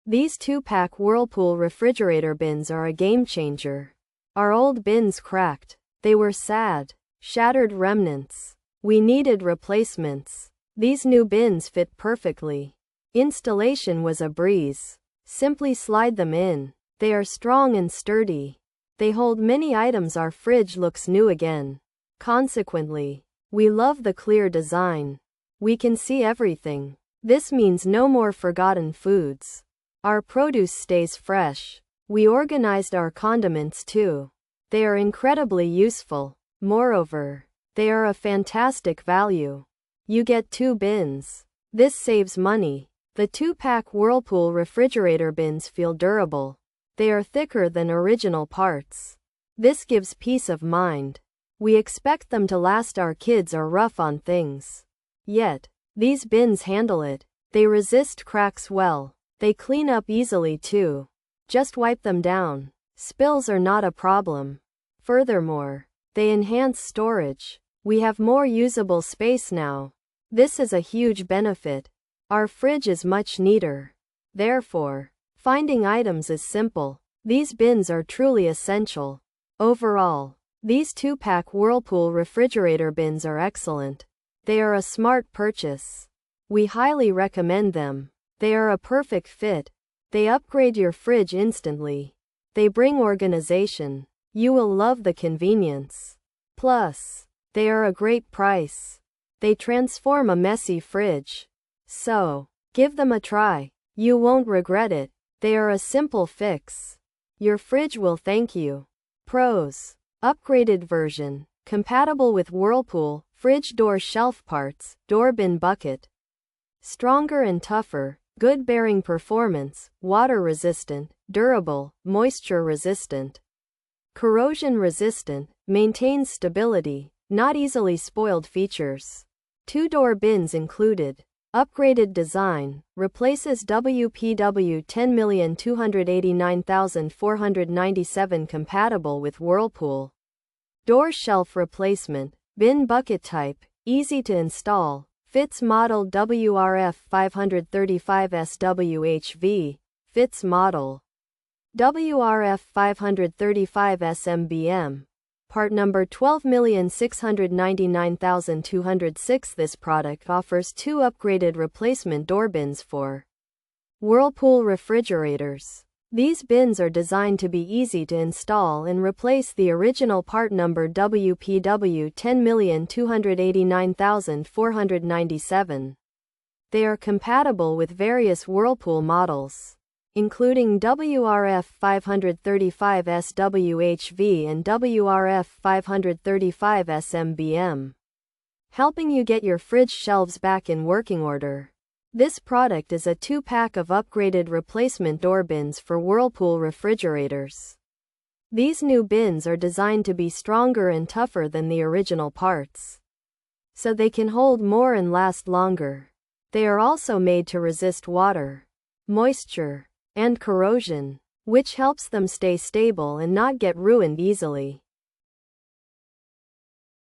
These 2-pack Whirlpool refrigerator bins are a game changer. Our old bins cracked. They were sad, shattered remnants. We needed replacements. These new bins fit perfectly. Installation was a breeze. Simply slide them in. They are strong and sturdy. They hold many items. Our fridge looks new again. Consequently, we love the clear design. We can see everything. This means no more forgotten foods. Our produce stays fresh. We organized our condiments too. They are incredibly useful. Moreover, they are a fantastic value. You get 2 bins. This saves money. The 2-pack Whirlpool refrigerator bins feel durable. They are thicker than original parts. This gives peace of mind. We expect them to last. Our kids are rough on things. Yet, these bins handle it. They resist cracks well. They clean up easily too. Just wipe them down. Spills are not a problem. Furthermore, they enhance storage. We have more usable space now. This is a huge benefit. Our fridge is much neater. Therefore, finding items is simple. These bins are truly essential. Overall, these 2-pack Whirlpool refrigerator bins are excellent. They are a smart purchase. We highly recommend them. They are a perfect fit. They upgrade your fridge instantly. They bring organization. You will love the convenience. Plus, they are a great price. They transform a messy fridge. So, give them a try. You won't regret it. They are a simple fix. Your fridge will thank you. Pros: upgraded version, compatible with Whirlpool fridge door shelf parts, door bin bucket. Stronger and tougher, good bearing performance, water resistant, durable, moisture resistant, corrosion resistant, maintains stability, not easily spoiled. Features: 2-door bins included. Upgraded design, replaces WPW10289497 compatible with Whirlpool. Door shelf replacement, bin bucket type, easy to install, fits model WRF535SWHV, fits model WRF535SMBM. Part number 12,699,206. This product offers 2 upgraded replacement door bins for Whirlpool refrigerators. These bins are designed to be easy to install and replace the original part number WPW10289497. They are compatible with various Whirlpool models, including WRF535SWHV and WRF535SMBM, helping you get your fridge shelves back in working order. This product is a 2-pack of upgraded replacement door bins for Whirlpool refrigerators. These new bins are designed to be stronger and tougher than the original parts, so they can hold more and last longer. They are also made to resist water, moisture, and corrosion, which helps them stay stable and not get ruined easily.